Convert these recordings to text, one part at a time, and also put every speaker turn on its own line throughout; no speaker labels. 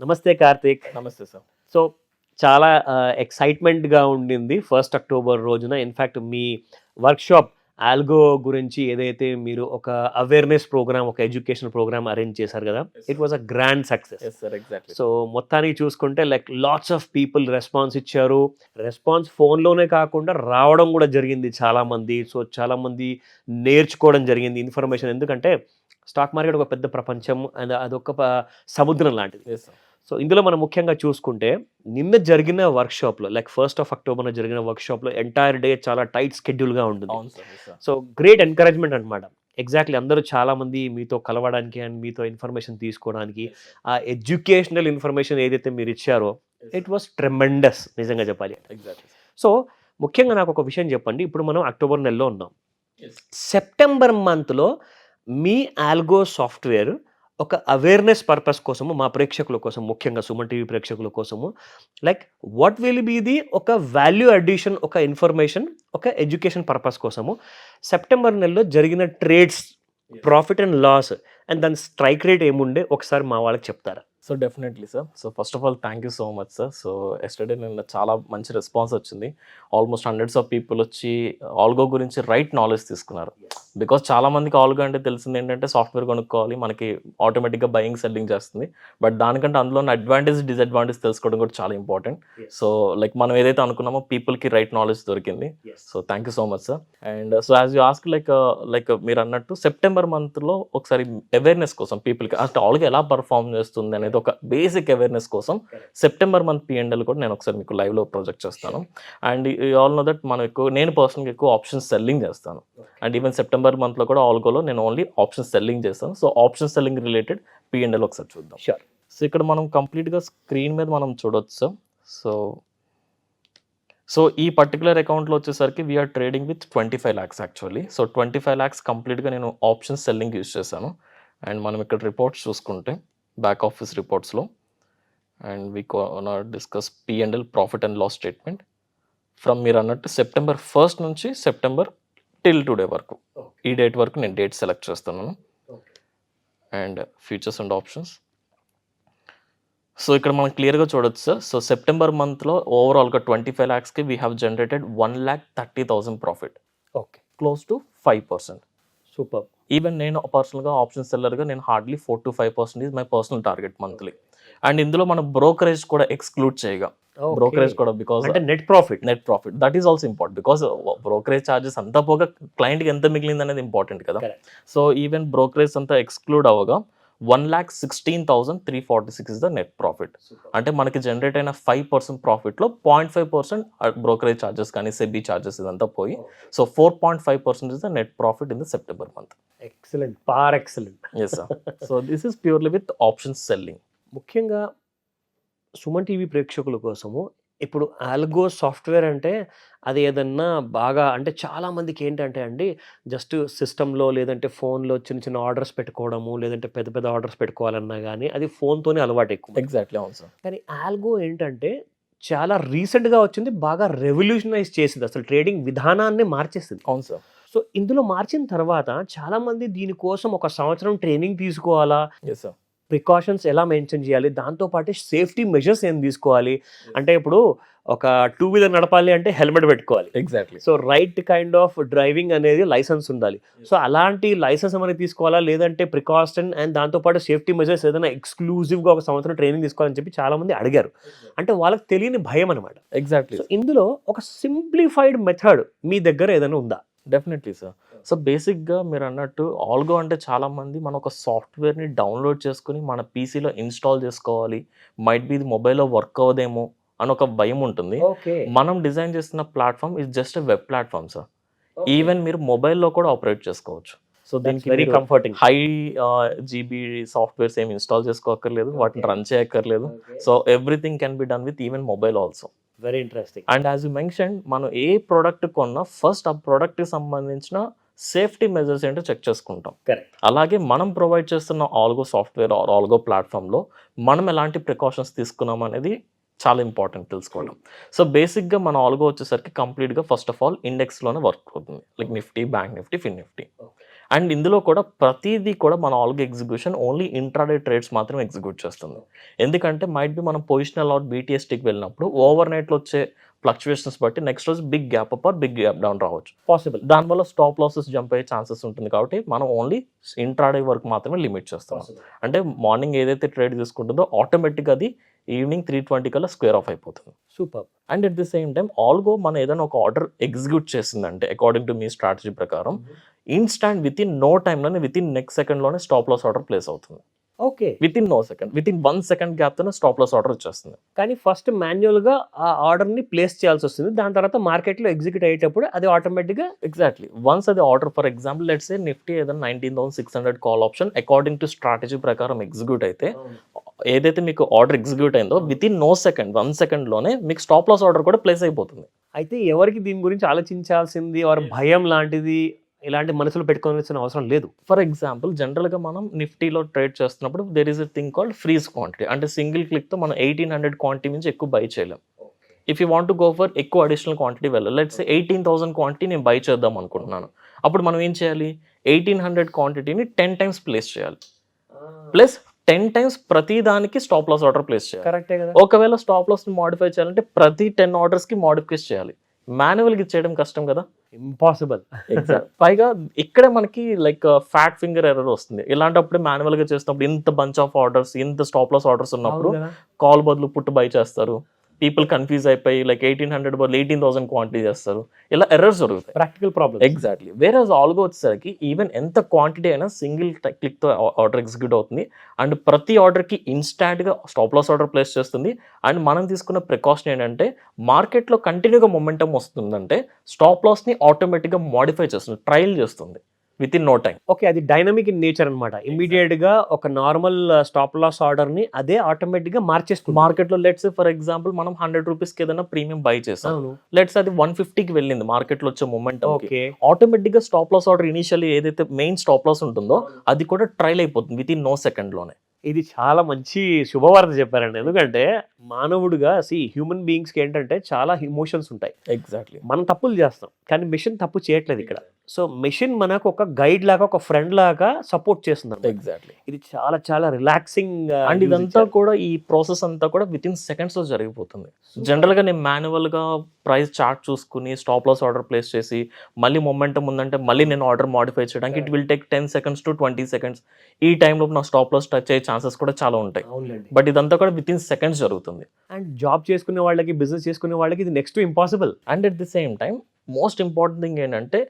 నమస్తే కార్తీక్.
నమస్తే sir.
So చాలా ఎక్సైట్మెంట్‌గా ఉండింది 1 అక్టోబర్ రోజున. ఇన్‌ఫాక్ట్ మీ వర్క్‌షాప్ ఆల్గో గురించి ఏదైతే మీరు ఒక అవేర్‌నెస్ ప్రోగ్రామ్, ఒక ఎడ్యుకేషనల్ ప్రోగ్రామ్ అరేంజ్ చేశారు కదా!
Yes,
it was a grand success.
Yes sir. Exactly.
So మొత్తానికి చూసుకుంటే like lots of people response ఇచ్చారు. రెస్పాన్స్ ఫోన్‌లోనే కాకుండా రావడం కూడా జరిగింది చాలామంది. సో చాలామంది నేర్చుకోవడం జరిగింది ఇన్ఫర్మేషన్. ఎందుకంటే స్టాక్ మార్కెట్ ఒక పెద్ద ప్రపంచం అండ్ అదొక సముద్రం లాంటిది.
Yes sir.
సో ఇందులో మనం ముఖ్యంగా చూసుకుంటే నిన్న జరిగిన వర్క్షాప్లో లైక్ 1 అక్టోబర్న జరిగిన వర్క్షాప్లో ఎంటైర్ డే చాలా టైట్ స్కెడ్యూల్గా ఉంటుంది.
అవును sir. Yes sir.
So great encouragement అనమాట. ఎగ్జాక్ట్లీ అందరూ చాలామంది మీతో కలవడానికి అండ్ మీతో ఇన్ఫర్మేషన్ తీసుకోవడానికి ఆ ఎడ్యుకేషనల్ ఇన్ఫర్మేషన్ ఏదైతే మీరు ఇచ్చారో ఇట్ వాస్ ట్రెమెండస్ నిజంగా చెప్పాలి.
ఎగ్జాక్ట్‌లీ.
సో ముఖ్యంగా నాకు ఒక విషయం చెప్పండి. ఇప్పుడు మనం అక్టోబర్ నెలలో ఉన్నాం.
యెస్.
సెప్టెంబర్ మంత్లో మీ ఆల్గో సాఫ్ట్వేర్ ఒక అవేర్నెస్ పర్పస్ కోసము మా ప్రేక్షకుల కోసం, ముఖ్యంగా సుమన్ టీవీ ప్రేక్షకుల కోసము like what will be the ఒక వాల్యూ అడిషన్, ఒక ఇన్ఫర్మేషన్, ఒక ఎడ్యుకేషన్ పర్పస్ కోసము సెప్టెంబర్ నెలలో జరిగిన trades, profit and loss and దాని స్ట్రైక్ రేట్ ఏముండే ఒకసారి మా వాళ్ళకి చెప్తారా?
So definitely sir. So first of all thank you so much sir. So yesterday నిన్న చాలా మంచి రెస్పాన్స్ వచ్చింది. ఆల్మోస్ట్ హండ్రెడ్స్ ఆఫ్ పీపుల్ వచ్చి ఆల్గో గురించి రైట్ నాలెడ్జ్ తీసుకున్నారు. బికాస్ చాలా మందికి ఆల్గో అంటే తెలిసింది ఏంటంటే సాఫ్ట్వేర్ కొనుక్కోవాలి, మనకి ఆటోమేటిక్గా బయింగ్ సెల్లింగ్ చేస్తుంది. బట్ దానికంటే అందులో ఉన్న అడ్వాంటేజ్, డిసడ్వాంటేజ్ తెలుసుకోవడం కూడా చాలా ఇంపార్టెంట్. సో లైక్ మనం ఏదైతే అనుకున్నామో పీపుల్కి రైట్ నాలెడ్జ్ దొరికింది. So thank you so much sir. And so as you ask like మీరు అన్నట్టు సెప్టెంబర్ మంత్లో ఒకసారి అవేర్నెస్ కోసం పీపుల్కి అంటే ఆల్గో ఎలా పర్ఫామ్ చేస్తుంది అనేది ఒక బేసిక్ అవేర్నెస్ కోసం సెప్టెంబర్ మంత్ P&L కూడా నేను ఒకసారి మీకు లైవ్లో ప్రొజెక్ట్ చేస్తాను. And you all know that నేను పర్సనల్గా ఎక్కువ ఆప్షన్స్ సెల్లింగ్ చేస్తాను. అండ్ ఈవెన్ సెప్టెంబర్ మంత్లో కూడా ఆల్గోలో నేను ఓన్లీ ఆప్షన్ సెల్లింగ్ చేస్తాను. So option selling related P&L ఒకసారి చూద్దాం.
షూర్.
సో ఇక్కడ మనం కంప్లీట్గా స్క్రీన్ మీద మనం చూడొచ్చు సార్. సో ఈ పర్టికులర్ అకౌంట్లో వచ్చేసరికి we're trading with 25 lakhs actually. So 25 lakhs కంప్లీట్గా నేను ఆప్షన్ సెల్లింగ్ యూజ్ చేశాను. అండ్ మనం ఇక్కడ రిపోర్ట్స్ చూసుకుంటే బ్యాక్ ఆఫీస్ రిపోర్ట్స్లో and we discuss P&L profit and loss statement from మీరు అన్నట్టు సెప్టెంబర్ 1st నుంచి సెప్టెంబర్ టిల్ టుడే వరకు, ఈ డేట్ వరకు నేను డేట్ సెలెక్ట్ చేస్తున్నాను. And futures and options. So ఇక్కడ మనం క్లియర్గా చూడొచ్చు సార్. సో సెప్టెంబర్ మంత్లో ఓవరాల్గా 25 lakhsకి we have generated 1,30,000 profit.
Okay,
close to 5%.
Super.
Even నేను పర్సనల్గా ఆప్షన్ సెల్లర్గా నేను hardly 4 to 5% my personal target monthly. And ఇందులో మన బ్రోకరేజ్ కూడా ఎక్స్క్లూడ్ చేయగా, బ్రోకరేజ్ కూడా బికాస్
అంటే net profit
that is also important because brokerage charges అంతా పోగా క్లయింట్కి ఎంత మిగిలింది అనేది ఇంపార్టెంట్ కదా. సో ఈవెన్ బ్రోకరేజ్ అంతా ఎక్స్క్లూడ్ అవ్వగా 1,16,346 ఇస్ ద నెట్ ప్రాఫిట్. అంటే మనకి జనరేట్ అయిన 5% ప్రాఫిట్లో 0.5% బ్రోకరేజ్ ఛార్జెస్ కానీ సెబీ ఛార్జెస్ ఇదంతా పోయి so 4.5% is the net profit in the September month.
Excellent, par excellent.
Yes sir. So this is purely with option selling.
ముఖ్యంగా Suman TV ప్రేక్షకుల కోసము ఇప్పుడు ఆల్గో సాఫ్ట్వేర్ అంటే అది ఏదన్నా బాగా అంటే చాలామందికి ఏంటంటే అండి జస్ట్ సిస్టంలో లేదంటే ఫోన్లో చిన్న చిన్న ఆర్డర్స్ పెట్టుకోవడము, లేదంటే పెద్ద పెద్ద ఆర్డర్స్ పెట్టుకోవాలన్నా కానీ అది ఫోన్తోనే అలవాటు ఎక్కువ.
ఎగ్జాక్ట్లీ, అవును సార్.
కానీ ఆల్గో ఏంటంటే చాలా రీసెంట్గా వచ్చింది, బాగా రెవల్యూషనైజ్ చేసింది, అసలు ట్రేడింగ్ విధానాన్ని మార్చేసింది.
అవును సార్.
సో ఇందులో మార్చిన తర్వాత చాలామంది దీనికోసం ఒక సంవత్సరం ట్రైనింగ్ తీసుకోవాలా,
ఎస్ సార్,
ప్రికాషన్స్ ఎలా మెయింటైన్ చేయాలి, దాంతోపాటు సేఫ్టీ మెజర్స్ ఏం తీసుకోవాలి. అంటే ఇప్పుడు ఒక 2-wheeler నడపాలి అంటే హెల్మెట్ పెట్టుకోవాలి.
Exactly.
So right kind of driving అనేది లైసెన్స్ ఉండాలి. సో అలాంటి లైసెన్స్ ఏమైనా తీసుకోవాలా, లేదంటే ప్రికాషన్ అండ్ దాంతోపాటు సేఫ్టీ మెజర్స్ ఏదైనా ఎక్స్క్లూజివ్గా ఒక సంవత్సరం ట్రైనింగ్ తీసుకోవాలని చెప్పి చాలామంది అడిగారు. అంటే వాళ్ళకి తెలియని భయం అనమాట.
ఎగ్జాక్ట్లీ.
సో ఇందులో ఒక సింప్లిఫైడ్ మెథడ్ మీ దగ్గర ఏదైనా ఉందా?
Definitely sir. సో బేసిక్గా మీరు అన్నట్టు ఆల్గో అంటే చాలామంది మన ఒక సాఫ్ట్వేర్ని డౌన్లోడ్ చేసుకుని మన పీసీలో ఇన్స్టాల్ చేసుకోవాలి, మైట్ బి ఇది మొబైల్లో వర్క్ అవ్వదేమో అని ఒక భయం ఉంటుంది. మనం డిజైన్ చేస్తున్న platform is just web platform sir. Even మీరు మొబైల్లో కూడా ఆపరేట్ చేసుకోవచ్చు. సో దీనికి
very comforting,
high GB softwares ఏమి ఇన్స్టాల్ చేసుకోక్కర్లేదు, వాటిని రన్ చేయక్కర్లేదు. So everything can be done with even mobile also.
Very interesting.
And as you mention మనం ఏ product కొన్నా ఫస్ట్ ఆ ప్రోడక్ట్కి సంబంధించిన సేఫ్టీ మెజర్స్ ఏంటో చెక్ చేసుకుంటాం.
కరెక్ట్.
అలాగే మనం ప్రొవైడ్ చేస్తున్న ఆల్గో సాఫ్ట్వేర్ ఆర్ ఆల్గో ప్లాట్ఫామ్లో మనం ఎలాంటి ప్రికాషన్స్ తీసుకున్నాం అనేది చాలా ఇంపార్టెంట్ తెలుసుకోవడం. సో బేసిక్గా మన ఆల్గో వచ్చేసరికి కంప్లీట్గా ఫస్ట్ ఆఫ్ ఆల్ ఇండెక్స్లోనే వర్క్ అవుతుంది, like Nifty, bank Nifty, Fin Nifty. And ఇందులో కూడా ప్రతిదీ కూడా మన algo execution only intraday trades మాత్రమే ఎగ్జిక్యూట్ చేస్తుంది. ఎందుకంటే మైట్ బి మనం పొజిషనల్ లాట్ బీటీఎస్టీకి వెళ్ళినప్పుడు ఓవర్ నైట్లో వచ్చే ఫ్లక్చువేషన్స్ బట్టి నెక్స్ట్ రోజు big gap up or big gap down రావచ్చు
పాసిబుల్.
దానివల్ల స్టాప్ లాసెస్ జంప్ అయ్యే ఛాన్సెస్ ఉంటుంది కాబట్టి మనం ఓన్లీ ఇంట్రాడే వరకు మాత్రమే లిమిట్ చేస్తాం. అంటే మార్నింగ్ ఏదైతే ట్రేడ్ తీసుకుంటుందో ఆటోమేటిక్గా అది ఈవినింగ్ 3:20 కల్లా స్క్వేర్ ఆఫ్ అయిపోతుంది.
Super.
And at the same time algo మనం ఏదైనా ఒక ఆర్డర్ ఎగ్జిక్యూట్ చేసిందంటే అకార్డింగ్ టు మీ స్ట్రాటజీ ప్రకారం ఇన్స్టాంట్ విత్ ఇన్ నో టైంలోనే విత్ ఇన్ నెక్స్ట్ సెకండ్లోనే స్టాప్ లాస్ ఆర్డర్ ప్లేస్ అవుతుంది.
Okay.
Within no second within 1 second గ్యాప్తోనే స్టాప్ లాస్ ఆర్డర్ వచ్చేస్తుంది.
కానీ ఫస్ట్ మాన్యువల్గా ఆ ఆర్డర్ని ప్లేస్ చేయాల్సి వస్తుంది. దాని తర్వాత మార్కెట్లో ఎగ్జిక్యూట్ అయ్యేటప్పుడు అది ఆటోమేటిక్గా
ఎగ్జాక్ట్లీ వన్స్ అది order for example let's say Nifty ఏదైనా 19,600 call option according to strategy ప్రకారం ఎగ్జిక్యూట్ అయితే ఏదైతే మీకు ఆర్డర్ ఎగ్జిక్యూట్ అయిందో విత్ ఇన్ నో సెకండ్ 1 సెకండ్లోనే మీకు స్టాప్ లాస్ ఆర్డర్ కూడా ప్లేస్ అయిపోతుంది.
అయితే ఎవరికి దీని గురించి ఆలోచించాల్సింది వారి భయం లాంటిది ఇలాంటి మనసులో పెట్టుకోవాల్సిన అవసరం లేదు.
ఫర్ ఎగ్జాంపుల్ జనరల్గా మనం నిఫ్టీలో ట్రేడ్ చేస్తున్నప్పుడు there is a thing called freeze quantity. అంటే సింగిల్ క్లిక్తో మనం 1800 క్వాంటిటీ నుంచి ఎక్కువ బై చేయలేం. If you want to go for ఎక్కువ అడిషనల్ క్వాంటిటీ వెళ్ళాలి లెట్స్ 18,000 క్వాంటిటీ నేను బై చేద్దాం అనుకుంటున్నాను. అప్పుడు మనం ఏం చేయాలి 1800 క్వాంటిటీని 10 టైమ్స్ ప్లేస్ చేయాలి ప్లస్ 10 టైమ్స్ ప్రతి దానికి స్టాప్ లాస్ ఆర్డర్ ప్లేస్ చేయాలి.
కరెక్టే కదా.
ఒకవేళ స్టాప్ లాస్ని మాడిఫై చేయాలంటే ప్రతి 10 ఆర్డర్స్కి మాడిఫికేషన్ చేయాలి. మాన్యువల్గా చేయడం కష్టం కదా.
ఇంపాసిబుల్.
పైగా ఇక్కడే మనకి లైక్ ఫ్యాట్ ఫింగర్ ఎర్రర్ వస్తుంది. ఇలాంటప్పుడు మాన్యువల్గా చేసినప్పుడు ఇంత బంచ్ ఆఫ్ ఆర్డర్స్ ఇంత స్టాప్ లాస్ ఆర్డర్స్ ఉన్నప్పుడు కాల్ బదులు పుట్టు బై చేస్తారు. పీపుల్ కన్ఫ్యూజ్ అయిపోయి లైక్ 1800 బదులు 18,000 క్వాంటిటీ చేస్తారు. ఇలా ఎర్రర్స్ జరుగుతాయి.
Practical problem.
ఎగ్జాక్ట్లీ. వేరే ఆల్గో వచ్చేసరికి ఈవెన్ ఎంత క్వాంటిటీ అయినా సింగిల్ క్లిక్తో ఆర్డర్ ఎగ్జిక్యూట్ అవుతుంది. అండ్ ప్రతి ఆర్డర్కి ఇన్స్టాంట్గా స్టాప్ లాస్ ఆర్డర్ ప్లేస్ చేస్తుంది. అండ్ మనం తీసుకున్న ప్రికాషన్ ఏంటంటే మార్కెట్లో కంటిన్యూగా మొమెంటం వస్తుందంటే స్టాప్ లాస్ని ఆటోమేటిక్గా మోడిఫై చేస్తుంది, ట్రయల్ చేస్తుంది within no time.
Okay, అది డైనమిక్ ఇన్ నేచర్ అనమాట. ఇమీడియట్ గా ఒక నార్మల్ స్టాప్ లాస్ ఆర్డర్ ని అదే ఆటోమేటిక్ గా మార్చేస్తుంది.
మార్కెట్ లో లెట్స్ ఫర్ ఎగ్జాంపుల్ మనం 100 రూపీస్కి ఏదైనా ప్రీమియం బై చేసాం, లెట్స్ అది 150కి వెళ్ళింది మార్కెట్ లో వచ్చే మూమెంట్.
ఓకే,
ఆటోమేటిక్ గా స్టాప్ లాస్ ఆర్డర్ ఇనిషియల్లీ ఏదైతే మెయిన్ స్టాప్ లాస్ ఉంటుందో అది కూడా ట్రైల్ అయిపోతుంది విత్ ఇన్ నో సెకండ్ లోనే.
ఇది చాలా మంచి శుభవార్త చెప్పారండి. ఎందుకంటే మానవుడిగా హ్యూమన్ బీయింగ్స్కి ఏంటంటే చాలా ఇమోషన్స్ ఉంటాయి.
ఎగ్జాక్ట్లీ.
మనం తప్పులు చేస్తాం కానీ మెషిన్ తప్పు చేయట్లేదు ఇక్కడ. సో మెషిన్ మనకు ఒక గైడ్ లాగా ఒక ఫ్రెండ్ లాగా సపోర్ట్ చేస్తుంది.
ఎగ్జాక్ట్లీ.
ఇది చాలా చాలా రిలాక్సింగ్.
అండ్ ఇదంతా కూడా ఈ ప్రాసెస్ అంతా కూడా విత్ ఇన్ సెకండ్స్ లో జరిగిపోతుంది. జనరల్ గా నేను మాన్యువల్ గా ప్రైస్ చార్ట్ చూసుకుని స్టాప్ లాస్ ఆర్డర్ ప్లేస్ చేసి మళ్ళీ మొమెంటం ఉందంటే మళ్ళీ నేను ఆర్డర్ మాడిఫై చేయడానికి it will take 10 seconds to 20 seconds. ఈ టైంలో నా స్టాప్ లాస్ టచ్ అయ్యే ఛాన్సెస్ కూడా చాలా ఉంటాయి. బట్ ఇదంతా కూడా విత్ ఇన్ సెకండ్స్ జరుగుతుంది.
అండ్ జాబ్ చేసుకునే వాళ్ళకి, బిజినెస్ చేసుకునే వాళ్ళకి ఇది next impossible.
And at the same time most important thing ఏంటంటే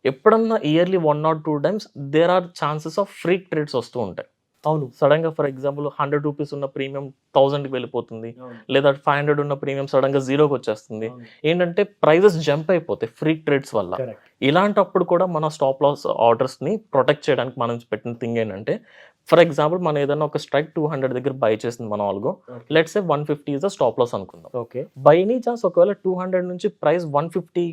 ఎప్పుడన్నా yearly 1 or 2 times there are chances of freak trades వస్తూ ఉంటాయి.
అవును.
సడన్ గా ఫర్ ఎగ్జాంపుల్ 100 రూపీస్ ఉన్న ప్రీమియం 1000కి వెళ్ళిపోతుంది, లేదా 500 ఉన్న ప్రీమియం సడన్ గా 0కి వచ్చేస్తుంది. ఏంటంటే ప్రైజెస్ జంప్ అయిపోతాయి ఫ్రీక్ ట్రేడ్స్ వల్ల. ఇలాంటప్పుడు కూడా మన స్టాప్ లాస్ ఆర్డర్స్ ని ప్రొటెక్ట్ చేయడానికి మనం పెట్టిన థింగ్ ఏంటంటే ఫర్ ఎగ్జాంపుల్ మనం ఏదైనా ఒక స్ట్రైక్ 200 దగ్గర బై చేసింది మన algo, let's say 150 is stop loss అనుకుందాం.
ఓకే,
బై ఎనీ ఛాన్స్ ఒకవేళ 200 నుంచి ప్రైస్ 150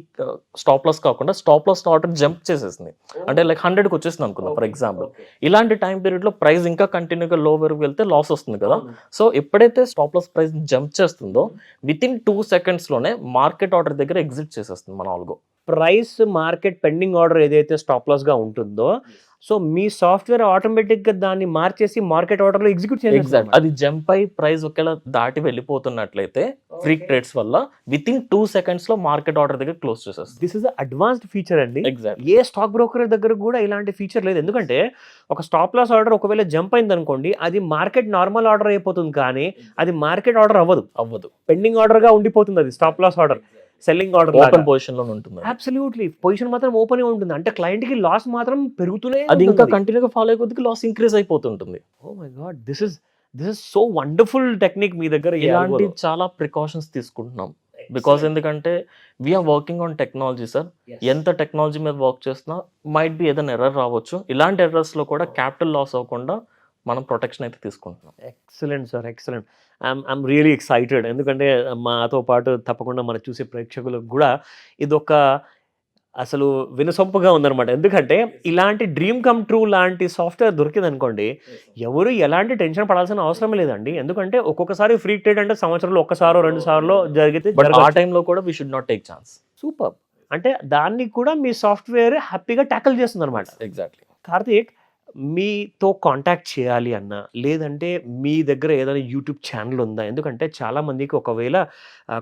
స్టాప్ లాస్ కాకుండా స్టాప్ లాస్ ఆర్డర్ జంప్ చేసేసింది, అంటే లైక్ 100కి వచ్చేసింది అనుకుందాం ఫర్ ఎగ్జాంపుల్. ఇలాంటి టైం పీరియడ్ లో ప్రైస్ ఇంకా కంటిన్యూగా లో వరకు వెళ్తే లాస్ వస్తుంది కదా. సో ఎప్పుడైతే స్టాప్ లాస్ ప్రైస్ జంప్ చేస్తుందో విత్ ఇన్ 2 seconds లోనే మార్కెట్ ఆర్డర్ దగ్గర ఎగ్జిట్ చేసేస్తుంది మన algo.
Price market pending order ఏదైతే స్టాప్ లాస్ గా ఉంటుందో సో మీ సాఫ్ట్వేర్ ఆటోమేటిక్ గా దాన్ని మార్చేసి మార్కెట్ ఆర్డర్ లో ఎగ్జిక్యూట్ చేసేస్తుంది.
అది జంప్ అయి ప్రైస్ ఒకవేళ దాటి వెళ్ళిపోతున్నట్లయితే ఫ్రీక్ ట్రేడ్స్ వల్ల విత్ ఇన్ 2 seconds లో మార్కెట్ ఆర్డర్ దగ్గర క్లోజ్ చేసేస్తుంది.
దిస్ ఇస్ అడ్వాన్స్డ్ ఫీచర్ అండి.
ఎగ్జాక్ట్.
ఏ స్టాక్ బ్రోకర్ దగ్గర కూడా ఇలాంటి ఫీచర్ లేదు. ఎందుకంటే ఒక స్టాప్ లాస్ ఆర్డర్ ఒకవేళ జంప్ అయింది అనుకోండి, అది మార్కెట్ నార్మల్ ఆర్డర్ అయిపోతుంది కానీ అది మార్కెట్ ఆర్డర్ అవ్వదు. పెండింగ్ ఆర్డర్ గా ఉండిపోతుంది. అది stop loss order selling order
open position లో ఉంటుంది.
అబ్సల్యూట్లీ పొజిషన్ మాత్రం ఓపెన్ ఉంటుంది. అంటే క్లయింట్ కి లాస్ మాత్రం పెరుగుతూనే
అది ఇంకా కంటిన్యూగా ఫాలో అయ్యే కొద్దిగా లాస్ ఇంక్రీజ్ అయిపోతుంటుంది.
Oh my god, this is so wonderful technique మీ దగ్గర.
ఇలాంటి చాలా ప్రికాషన్స్ తీసుకుంటున్నాం బికాస్ ఎందుకంటే we are working on technology sir. ఎంత టెక్నాలజీ మీద వర్క్ చేస్తున్నా మైట్ బి ఏదైనా ఎర్రర్ రావచ్చు. ఇలాంటి ఎర్రర్స్ లో కూడా క్యాపిటల్ లాస్ అవ్వకుండా మనం ప్రొటెక్షన్ అయితే తీసుకుంటున్నాం.
Excellent sir, excellent. I'm really excited. ఎందుకంటే మాతో పాటు తప్పకుండా మనం చూసే ప్రేక్షకులకు కూడా ఇదొక అసలు వినసొంపుగా ఉందన్నమాట. ఎందుకంటే ఇలాంటి డ్రీమ్ కమ్ ట్రూ లాంటి సాఫ్ట్వేర్ దొరికింది అనుకోండి, ఎవరు ఎలాంటి టెన్షన్ పడాల్సిన అవసరం లేదండి. ఎందుకంటే ఒక్కొక్కసారి ఫ్రీ ట్రేడ్ అంటే సంవత్సరంలో 1-2 సార్లు జరిగితే
ఆ టైంలో కూడా we should not take chance.
Super. అంటే దాన్ని కూడా మీ సాఫ్ట్వేర్ హ్యాపీగా ట్యాకిల్ చేస్తుంది అనమాట.
ఎగ్జాక్ట్లీ.
కార్తీక్, మీతో కాంటాక్ట్ చేయాలి అన్నా, లేదంటే మీ దగ్గర ఏదైనా యూట్యూబ్ ఛానెల్ ఉందా? ఎందుకంటే చాలామందికి ఒకవేళ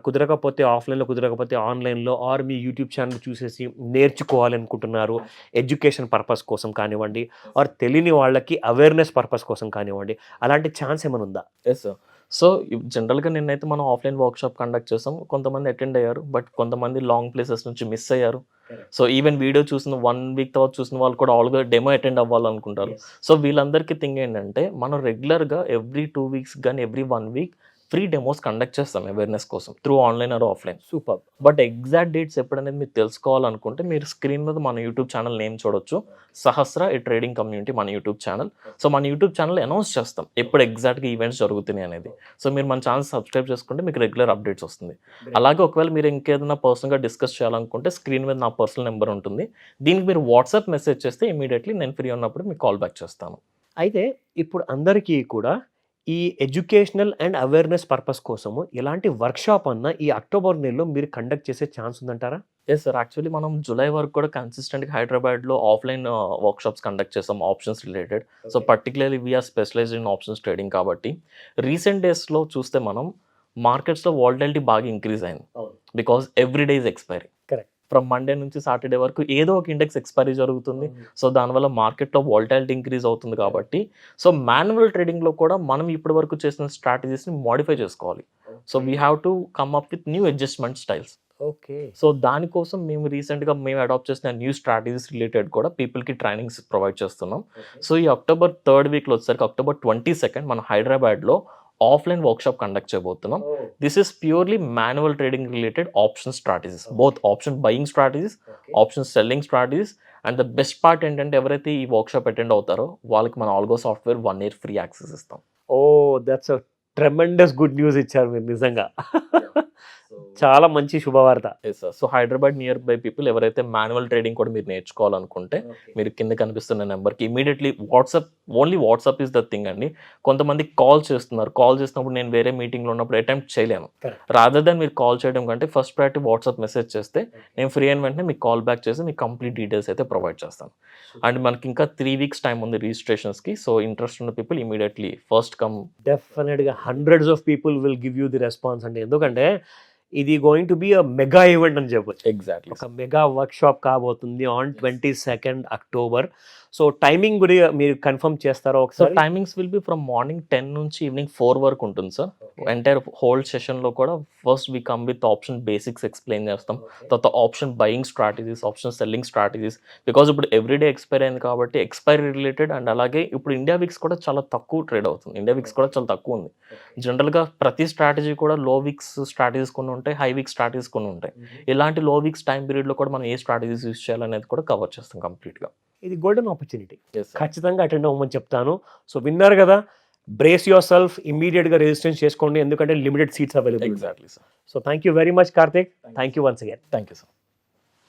కుదరకపోతే ఆఫ్‌లైన్‌లో, కుదరకపోతే ఆన్‌లైన్‌లో ఆర్ మీ యూట్యూబ్ ఛానెల్ చూసేసి నేర్చుకోవాలనుకుంటున్నారు. ఎడ్యుకేషన్ పర్పస్ కోసం కానివ్వండి, ఆర్ తెలియని వాళ్ళకి అవేర్‌నెస్ పర్పస్ కోసం కానివ్వండి. అలాంటి ఛాన్స్ ఏమైనా ఉందా?
Yes sir. సో, జనరల్‌గా నిన్నైతే మనం ఆఫ్‌లైన్ వర్క్‌షాప్ కండక్ట్ చేసాం. కొంతమంది అటెండ్ అయ్యారు. బట్ కొంతమంది లాంగ్ ప్లేసెస్ నుంచి మిస్ అయ్యారు. సో, ఈవెన్ వీడియో చూసిన 1 వీక్ తర్వాత చూసిన వాళ్ళు కూడా ఆల్‌గా డెమో అటెండ్ అవ్వాలనుకుంటారు. సో, వీళ్ళందరికీ థింగ్ ఏంటంటే, మనం రెగ్యులర్‌గా ఎవ్రీ 2 వీక్స్ గాని, every 1 week free demos conduct చేస్తాం అవేర్‌నెస్ కోసం. Through online or offline.
Superb!
But exact dates ఎప్పుడనేది మీరు తెలుసుకోవాలనుకుంటే, మీరు స్క్రీన్ మీద మన యూట్యూబ్ ఛానెల్ నేమ్ చూడొచ్చు. సహస్ర ఏ ట్రేడింగ్ కమ్యూనిటీ మన యూట్యూబ్ ఛానల్. సో, మన యూట్యూబ్ ఛానల్ అనౌన్స్ చేస్తాం. ఎప్పుడు ఎగ్జాక్ట్‌గా ఈవెంట్స్ జరుగుతున్నాయి అనేది. సో, మీరు మన ఛానల్ సబ్స్క్రైబ్ చేసుకుంటే మీకు రెగ్యులర్ అప్డేట్స్ వస్తుంది. అలాగే ఒకవేళ మీరు ఇంకేదైనా పర్సనల్‌గా డిస్కస్ చేయాలనుకుంటే స్క్రీన్ మీద నా పర్సనల్ నెంబర్ ఉంటుంది. దీనికి మీరు వాట్సాప్ మెసేజ్ చేస్తే ఇమ్మీడియేట్‌లీ నేను ఫ్రీ ఉన్నప్పుడు మీకు కాల్ బ్యాక్ చేస్తాను.
అయితే ఇప్పుడు అందరికీ కూడా ఈ ఎడ్యుకేషనల్ అండ్ అవేర్‌నెస్ పర్పస్ కోసము ఎలాంటి వర్క్‌షాప్ అన్నా ఈ అక్టోబర్ నెలలో మీరు కండక్ట్ చేసే ఛాన్స్ ఉందంటారా?
Yes sir. యాక్చువల్లీ మనం జులై వరకు కూడా కన్సిస్టెంట్‌గా హైదరాబాద్‌లో ఆఫ్‌లైన్ వర్క్‌షాప్స్ కండక్ట్ చేసాం options related. So, particularly we are specialised in options trading కాబట్టి, రీసెంట్ డేస్‌లో చూస్తే మనం మార్కెట్స్‌లో వాలటిలిటీ బాగా ఇంక్రీజ్ అయింది.
అవును.
Because every day is expiry.
Correct.
From Monday నుంచి సాటర్డే వరకు ఏదో ఒక ఇండెక్స్ ఎక్స్‌పైరీ జరుగుతుంది. సో, దానివల్ల మార్కెట్‌లో వాలటిలిటీ ఇంక్రీజ్ అవుతుంది కాబట్టి, సో, మాన్యువల్ ట్రేడింగ్‌లో కూడా మనం ఇప్పటి వరకు చేసిన స్ట్రాటజీస్‌ని మోడిఫై చేసుకోవాలి. So, we have to come up with new adjustment styles.
Okay.
So, దానికోసం మేము రీసెంట్‌గా అడాప్ట్ చేసిన న్యూ స్ట్రాటజీస్ రిలేటెడ్ కూడా పీపుల్‌కి ట్రైనింగ్స్ ప్రొవైడ్ చేస్తున్నాం. సో, ఈ అక్టోబర్ 3 వీక్‌లో వచ్చేసరికి అక్టోబర్ 22 మనం హైదరాబాద్‌లో ఆఫ్‌లైన్ వర్క్‌షాప్ కండక్ట్ చేయబోతున్నాం. This is purely manual trading related option strategies. Both option buying strategies, option selling strategies. And the best part ఏంటంటే ఎవరైతే ఈ వర్క్‌షాప్ అటెండ్ అవుతారో వాళ్ళకి మన algo software 1 year free access ఇస్తాం.
Oh! That's a tremendous good news ఇచ్చారు మీరు నిజంగా. చాలా మంచి శుభవార్త.
Yes sir. So, Hyderabad near by people ఎవరైతే మాన్యువల్ ట్రేడింగ్ కూడా మీరు నేర్చుకోవాలనుకుంటే, మీరు కింద కనిపిస్తున్న నెంబర్‌కి immediately only WhatsApp is the thing అండి. కొంతమంది కాల్ చేస్తున్నారు. కాల్ చేసినప్పుడు నేను వేరే మీటింగ్‌లో ఉన్నప్పుడు అటెంప్ట్ చేయలేను.
Correct.
రాదర్ దాన్ మీరు కాల్ చేయడం కంటే ఫస్ట్ ప్రయారిటీ వాట్సాప్ మెసేజ్ చేస్తే, నేను ఫ్రీ అయిన వెంటనే మీకు కాల్ బ్యాక్ చేసి మీకు కంప్లీట్ డీటెయిల్స్ అయితే ప్రొవైడ్ చేస్తాను. అండ్ మనకి ఇంకా 3 వీక్స్ టైమ్ ఉంది రిజిస్ట్రేషన్స్‌కి. సో, ఇంట్రెస్ట్ ఉన్న పీపుల్ ఇమ్మీడియేట్‌లీ ఫస్ట్ కమ్.
డెఫినిట్‌గా hundreds of people will give you the response అండి. ఎందుకంటే ఇది going to be a mega event అని చెప్పొచ్చు.
ఎగ్జాక్ట్‌లీ.
ఒక మెగా వర్క్‌షాప్ కాబోతుంది ఆన్ 22 అక్టోబర్. సో, టైమింగ్ కూడా మీరు కన్ఫర్మ్ చేస్తారా
సో,
ఒకసారి?
Timings will be from morning 10 నుంచి ఈవినింగ్ 4 వరకు ఉంటుంది సార్. ఎంటైర్ హోల్ సెషన్‌లో కూడా first we come with option basics explain చేస్తాం. తర్వాత option buying strategies, option selling strategies. Because ఇప్పుడు ఎవ్రీడే ఎక్స్‌పైరీ అయింది కాబట్టి ఎక్స్‌పైరీ రిలేటెడ్ అండ్ అలాగే ఇప్పుడు ఇండియా విక్స్ కూడా చాలా తక్కువ ట్రేడ్ అవుతుంది. ఇండియా విక్స్ కూడా చాలా తక్కువ ఉంది. జనరల్‌గా ప్రతి స్ట్రాటజీ కూడా లో విక్స్ స్ట్రాటజీస్ కొన్ని ఉంటాయి. హై విక్స్ స్ట్రాటజీస్ కొన్ని ఉంటాయి. ఇలాంటి లో విక్స్ టైమ్ పీరియడ్‌లో కూడా మనం ఏ స్ట్రాటజీస్ యూజ్ చేయాలనేది కూడా కవర్ చేస్తాం కంప్లీట్‌గా.
ఇది గోల్డెన్ ఆపర్చునిటీ.
Yes sir.
ఖచ్చితంగా అటెండ్ అవ్వమని చెప్తాను. సో, విన్నారు కదా! బ్రేస్ యువర్ సెల్ఫ్, ఇమ్మీడియేట్‌గా రిజిస్ట్రేషన్ చేసుకోండి. ఎందుకంటే limited seats available.
Exactly sir.
So, thank you very much Karthik. Thank you once again.
Thank you sir.